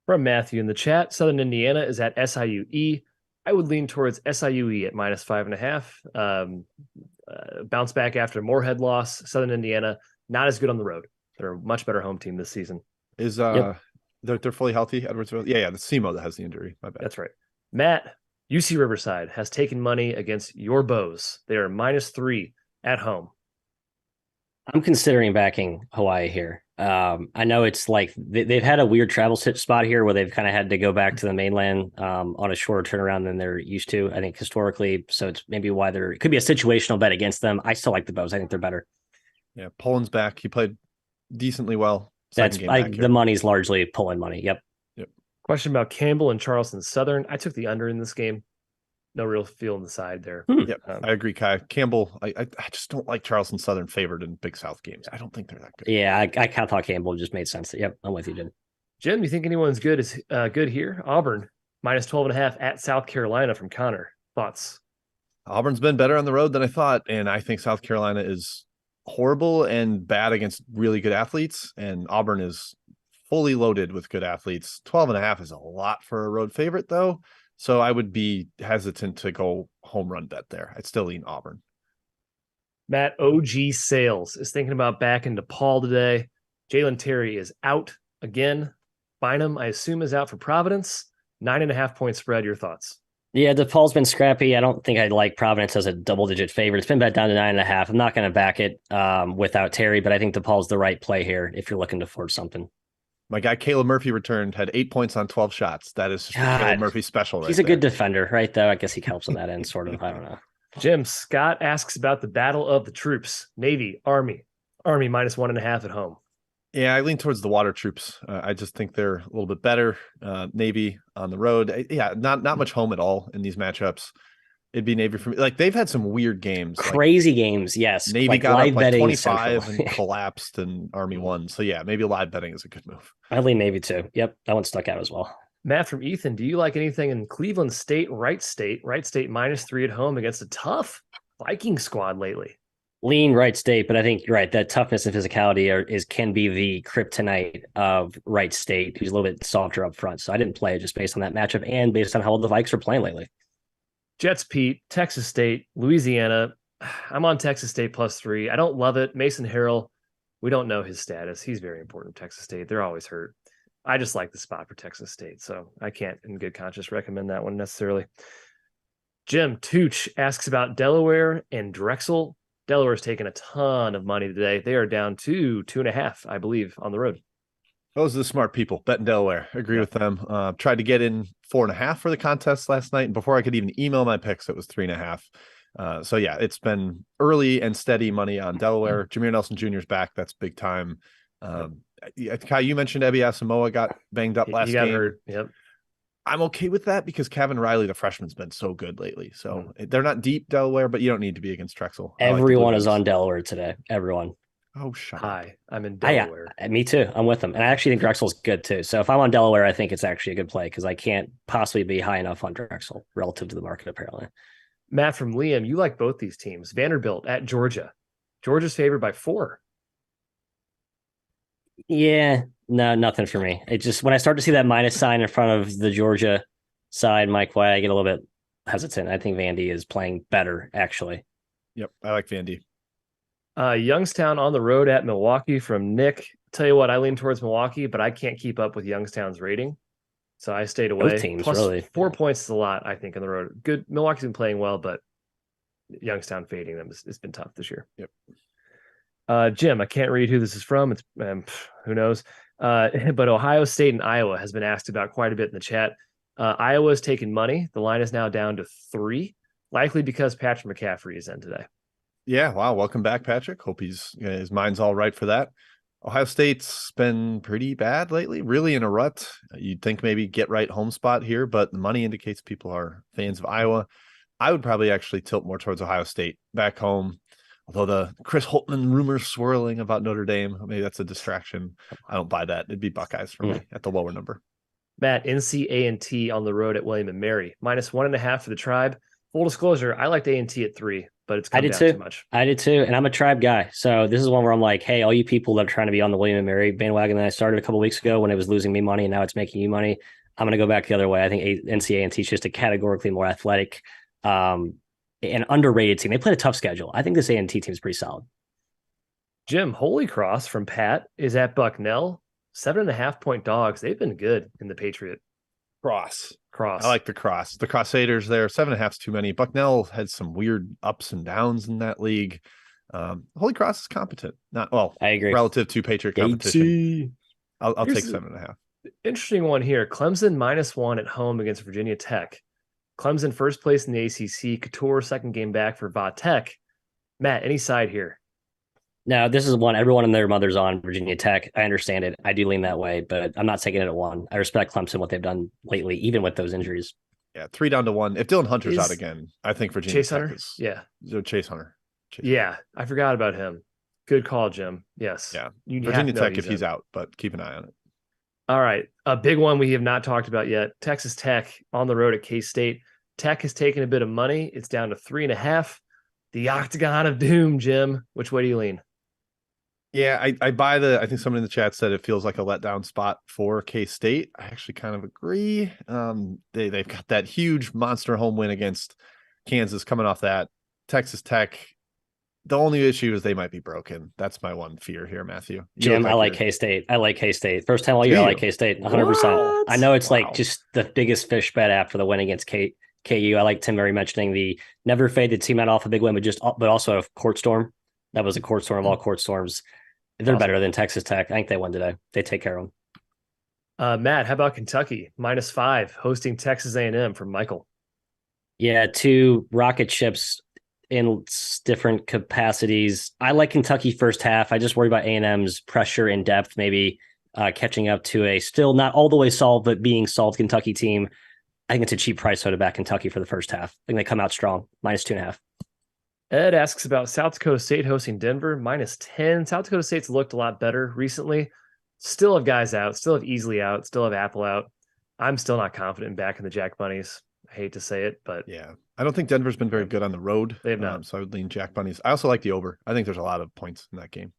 Speaker 2: From Matthew in the chat, Southern Indiana is at SIUE. I would lean towards SIUE at -5.5. Bounce back after Moorhead loss. Southern Indiana, not as good on the road. They're a much better home team this season.
Speaker 1: Is
Speaker 3: Yep.
Speaker 1: they're fully healthy, Edwardsville? Yeah, the SEMO that has the injury. My bad.
Speaker 2: That's right. Matt, UC Riverside has taken money against your Bows. They are -3 at home.
Speaker 3: I'm considering backing Hawaii here. I know it's like they've had a weird travel spot here where they've kind of had to go back to the mainland on a shorter turnaround than they're used to, I think, historically. So it's maybe why it could be a situational bet against them. I still like the Bows. I think they're better.
Speaker 1: Yeah, Poland's back. He played decently well. The
Speaker 3: money's largely pulling money. Yep.
Speaker 2: Question about Campbell and Charleston Southern. I took the under in this game. No real feel on the side there.
Speaker 1: Yep, I agree, Kai. Campbell, I just don't like Charleston Southern favored in Big South games. I don't think they're that good.
Speaker 3: Yeah, I kind of thought Campbell just made sense. Yep, I'm with you, Jim.
Speaker 2: Jim, you think anyone's good here? Auburn, -12.5 at South Carolina from Connor. Thoughts?
Speaker 1: Auburn's been better on the road than I thought, and I think South Carolina is horrible and bad against really good athletes, and Auburn is fully loaded with good athletes. 12.5 is a lot for a road favorite, though. So I would be hesitant to go home run bet there. I'd still lean Auburn.
Speaker 2: Matt, OG Sales is thinking about back into Paul today. Jalen Terry is out again. Bynum, I assume, is out for Providence. 9.5-point spread. Your thoughts?
Speaker 3: Yeah, DePaul's been scrappy. I don't think I'd like Providence as a double-digit favorite. It's been bet down to 9.5. I'm not going to back it without Terry, but I think DePaul's the right play here if you're looking to force something.
Speaker 1: My guy Caleb Murphy returned, had 8 points on 12 shots. That is just Caleb Murphy special.
Speaker 3: He's a good defender, right? Though I guess he helps on that end, sort of. I don't know.
Speaker 2: Jim, Scott asks about the battle of the troops. Navy, Army -1.5 at home.
Speaker 1: Yeah, I lean towards the water troops. I just think they're a little bit better. Navy on the road. Yeah, not much home at all in these matchups. It'd be Navy for me. Like, they've had some weird games.
Speaker 3: Crazy games, yes.
Speaker 1: Navy got up like 25 and collapsed, and Army won. So, yeah, maybe live betting is a good move.
Speaker 3: I lean Navy, too. Yep, that one stuck out as well.
Speaker 2: Matt from Ethan, do you like anything in Cleveland State, Wright State? Wright State -3 at home against a tough Viking squad lately.
Speaker 3: Lean Wright State, but I think you're right. That toughness and physicality can be the kryptonite of Wright State, who's a little bit softer up front. So I didn't play it just based on that matchup and based on how well the Vikes are playing lately.
Speaker 2: Jets Pete, Texas State, Louisiana. I'm on Texas State +3. I don't love it. Mason Harrell, we don't know his status. He's very important to Texas State. They're always hurt. I just like the spot for Texas State, so I can't in good conscience recommend that one necessarily. Jim Tooch asks about Delaware and Drexel. Delaware's taken a ton of money today. They are down to 2.5, I believe, on the road.
Speaker 1: Those are the smart people. Bet in Delaware. Agree with them. Tried to get in 4.5 for the contest last night. And before I could even email my picks, it was 3.5. So, yeah, it's been early and steady money on Delaware. Jameer Nelson Jr.'s back. That's big time. Kai, you mentioned Ebi Asamoah got banged up last game.
Speaker 2: Hurt. Yep.
Speaker 1: I'm okay with that because Kevin Riley, the freshman's been so good lately. So they're not deep, Delaware, but you don't need to be against Drexel.
Speaker 3: Everyone is on Delaware today. Everyone.
Speaker 1: Oh, shut
Speaker 2: up. I'm in Delaware.
Speaker 3: Me too. I'm with them. And I actually think Drexel's good too. So if I'm on Delaware, I think it's actually a good play because I can't possibly be high enough on Drexel relative to the market, apparently.
Speaker 2: Matt from Liam, you like both these teams. Vanderbilt at Georgia. Georgia's favored by 4.
Speaker 3: Yeah, no, nothing for me. It just, when I start to see that minus sign in front of the Georgia side, Mike White, I get a little bit hesitant. I think Vandy is playing better, actually.
Speaker 1: Yep, I like Vandy.
Speaker 2: Youngstown on the road at Milwaukee from Nick. Tell you what, I lean towards Milwaukee, but I can't keep up with Youngstown's rating. So I stayed away.
Speaker 3: Both teams,
Speaker 2: plus
Speaker 3: really.
Speaker 2: 4 points is a lot, I think, on the road. Good. Milwaukee's been playing well, but Youngstown fading them has been tough this year.
Speaker 1: Yep.
Speaker 2: Jim, I can't read who this is from. It's who knows. But Ohio State and Iowa has been asked about quite a bit in the chat. Iowa's taken money. The line is now down to 3, likely because Patrick McCaffrey is in today.
Speaker 1: Yeah, wow. Welcome back, Patrick. Hope his mind's all right for that. Ohio State's been pretty bad lately, really in a rut. You'd think maybe get right home spot here, but the money indicates people are fans of Iowa. I would probably actually tilt more towards Ohio State back home. Although the Chris Holtmann rumors swirling about Notre Dame, maybe that's a distraction. I don't buy that. It'd be Buckeyes for me at the lower number.
Speaker 2: Matt, NC A&T on the road at William & Mary. -1.5 for the Tribe. Full disclosure, I liked A&T at 3, but it's come down too much.
Speaker 3: I did too, and I'm a Tribe guy. So this is one where I'm like, hey, all you people that are trying to be on the William & Mary bandwagon that I started a couple weeks ago when it was losing me money and now it's making you money, I'm going to go back the other way. I think NC A&T is just a categorically more athletic and underrated team. They played a tough schedule. I think this A&T team is pretty solid.
Speaker 2: Jim, Holy Cross from Pat is at Bucknell. 7.5-point dogs. They've been good in the Patriot.
Speaker 1: Cross.
Speaker 2: Cross.
Speaker 1: I like the cross. The Crusaders there. 7.5 is too many. Bucknell had some weird ups and downs in that league. Holy Cross is competent. Not well.
Speaker 3: I agree.
Speaker 1: Relative to Patriot competition. I'll take 7.5.
Speaker 2: Interesting one here. Clemson -1 at home against Virginia Tech. Clemson first place in the ACC. Couture second game back for Va Tech. Matt, any side here?
Speaker 3: No, this is one everyone and their mother's on Virginia Tech. I understand it. I do lean that way, but I'm not taking it at 1. I respect Clemson, what they've done lately, even with those injuries.
Speaker 1: Yeah, 3 down to 1. If Dylan Hunter's out again, I think Virginia
Speaker 2: Chase
Speaker 1: Tech
Speaker 2: Hunter?
Speaker 1: is.
Speaker 2: Yeah.
Speaker 1: Chase Hunter.
Speaker 2: Yeah, I forgot about him. Good call, Jim. Yes.
Speaker 1: Yeah. Virginia Tech if he's out, but keep an eye on it.
Speaker 2: All right. A big one we have not talked about yet. Texas Tech on the road at K-State. Tech has taken a bit of money. It's down to 3.5. The Octagon of Doom, Jim. Which way do you lean?
Speaker 1: Yeah, I buy I think someone in the chat said it feels like a letdown spot for K-State. I actually kind of agree. They've got that huge monster home win against Kansas coming off that. Texas Tech, the only issue is they might be broken. That's my one fear here, Matthew.
Speaker 3: Jim, I like K-State. I like K-State. First time all year, I like K-State 100%. I know it's like just the biggest fish bet after the win against KU. I like Tim Murray mentioning the never faded team out off a big win, but also a court storm. That was a court storm of all court storms. They're better than Texas Tech. I think they won today. They take care of
Speaker 2: them. Matt, how about Kentucky? -5, hosting Texas A&M from Michael.
Speaker 3: Yeah, 2 rocket ships in different capacities. I like Kentucky first half. I just worry about A&M's pressure and depth, maybe catching up to a still not all the way solved, but being solved Kentucky team. I think it's a cheap price to back Kentucky for the first half. I think they come out strong, -2.5.
Speaker 2: Ed asks about South Dakota State hosting Denver, -10. South Dakota State's looked a lot better recently. Still have guys out, still have Easley out, still have Apple out. I'm still not confident in backing the Jack Bunnies. I hate to say it, but
Speaker 1: yeah, I don't think Denver's been very good on the road.
Speaker 2: They have not.
Speaker 1: So I would lean Jack Bunnies. I also like the over. I think there's a lot of points in that game.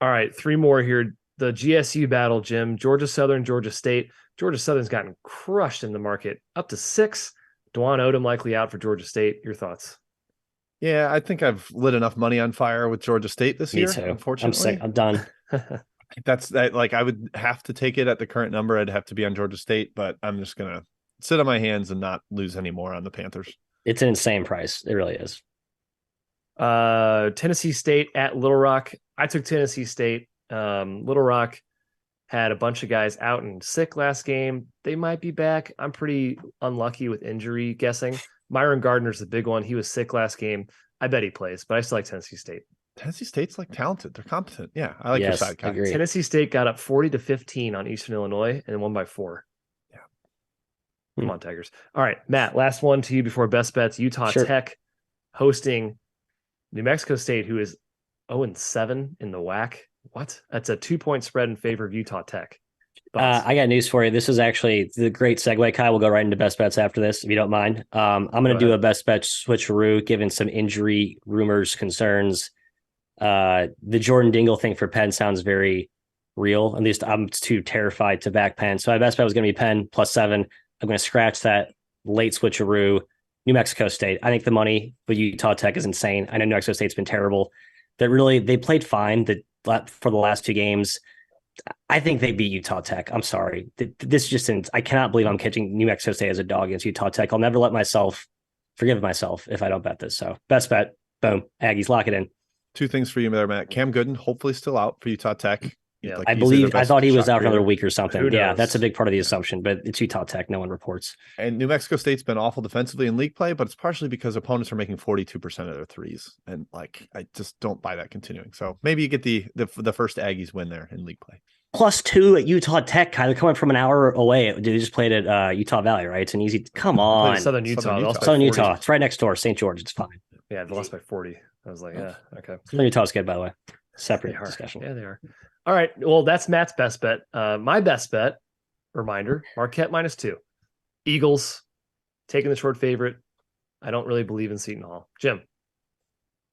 Speaker 2: All right, 3 more here. The GSU battle, Jim. Georgia Southern, Georgia State. Georgia Southern's gotten crushed in the market, up to 6. Dwan Odom likely out for Georgia State. Your thoughts?
Speaker 1: Yeah, I think I've lit enough money on fire with Georgia State this year.
Speaker 3: Me too.
Speaker 1: Unfortunately,
Speaker 3: I'm sick. I'm done.
Speaker 1: That's that. Like I would have to take it at the current number. I'd have to be on Georgia State, but I'm just gonna sit on my hands and not lose any more on the Panthers.
Speaker 3: It's an insane price. It really is.
Speaker 2: Tennessee State at Little Rock. I took Tennessee State. Little Rock had a bunch of guys out and sick last game. They might be back. I'm pretty unlucky with injury guessing. Myron Gardner's the big one. He was sick last game. I bet he plays, but I still like Tennessee State.
Speaker 1: Tennessee State's like talented. They're competent. Yeah, I like your side.
Speaker 3: Agree.
Speaker 2: Tennessee State got up 40-15 on Eastern Illinois and won by 4.
Speaker 1: Yeah.
Speaker 2: Come on, Tigers. All right, Matt, last one to you before best bets. Utah Tech hosting New Mexico State, who is 0-7 in the WAC. What? That's a 2-point spread in favor of Utah Tech.
Speaker 3: I got news for you. This is actually the great segue, Kyle. We'll go right into best bets after this, if you don't mind. I'm going to do a best bet switcheroo, given some injury rumors, concerns. The Jordan Dingle thing for Penn sounds very real. At least I'm too terrified to back Penn. So my best bet was going to be Penn +7. I'm going to scratch that late switcheroo. New Mexico State. I think the money for Utah Tech is insane. I know New Mexico State's been terrible. They played fine for the last 2 games. I think they beat Utah Tech. I'm sorry. This just isn't. I cannot believe I'm catching New Mexico State as a dog against Utah Tech. I'll never forgive myself if I don't bet this. So best bet. Boom. Aggies, lock it in.
Speaker 1: 2 things for you there, Matt. Cam Gooden, hopefully still out for Utah Tech.
Speaker 2: Yeah,
Speaker 1: like
Speaker 3: I thought he was out for another week or something.
Speaker 2: Yeah,
Speaker 3: that's a big part of the assumption, but it's Utah Tech. No one reports.
Speaker 1: And New Mexico State's been awful defensively in league play, but it's partially because opponents are making 42% of their threes. And like, I just don't buy that continuing. So maybe you get the first Aggies win there in league play.
Speaker 3: +2 at Utah Tech, kind of coming from an hour away. They just played at Utah Valley, right? It's an easy. Come on,
Speaker 2: Southern Utah.
Speaker 3: Southern Utah. It's right next door. St. George. It's fine.
Speaker 2: Yeah, they lost by 40. I was like, yeah, okay.
Speaker 3: Southern Utah's good, by the way. Separate discussion.
Speaker 2: Yeah, they are. All right. Well, that's Matt's best bet. My best bet, reminder, Marquette -2. Eagles taking the short favorite. I don't really believe in Seton Hall. Jim.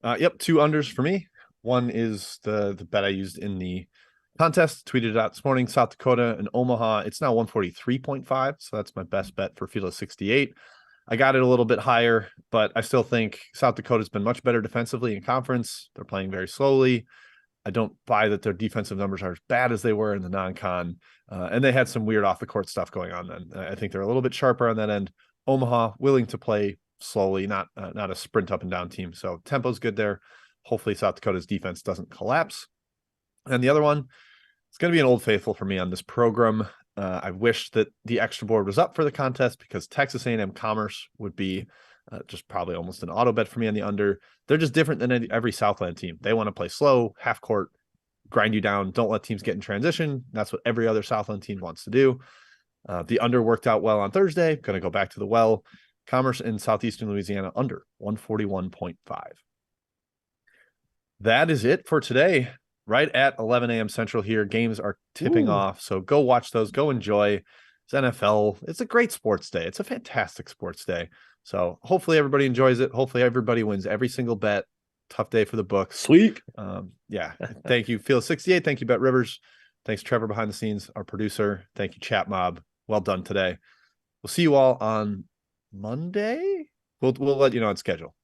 Speaker 1: Yep, 2 unders for me. One is the bet I used in the Contest tweeted it out this morning. South Dakota and Omaha. It's now 143.5. So that's my best bet for field of 68. I got it a little bit higher, but I still think South Dakota's been much better defensively in conference. They're playing very slowly. I don't buy that their defensive numbers are as bad as they were in the non-con. And they had some weird off the court stuff going on then. I think they're a little bit sharper on that end. Omaha willing to play slowly, not a sprint up and down team. So tempo's good there. Hopefully South Dakota's defense doesn't collapse. And the other one, it's going to be an old faithful for me on this program. I wish that the extra board was up for the contest because Texas A&M Commerce would be just probably almost an auto bet for me on the under. They're just different than every Southland team. They want to play slow, half court, grind you down, don't let teams get in transition. That's what every other Southland team wants to do. The under worked out well on Thursday. Going to go back to the well. Commerce in Southeastern Louisiana under 141.5. That is it for today. Right at 11 a.m. Central here. Games are tipping off. So go watch those. Go enjoy. It's NFL. It's a great sports day. It's a fantastic sports day. So hopefully everybody enjoys it. Hopefully everybody wins every single bet. Tough day for the books.
Speaker 3: Sweet.
Speaker 1: Yeah. Thank you, Field 68. Thank you, BetRivers. Thanks, Trevor, behind the scenes, our producer. Thank you, Chat Mob. Well done today. We'll see you all on Monday. We'll let you know on schedule.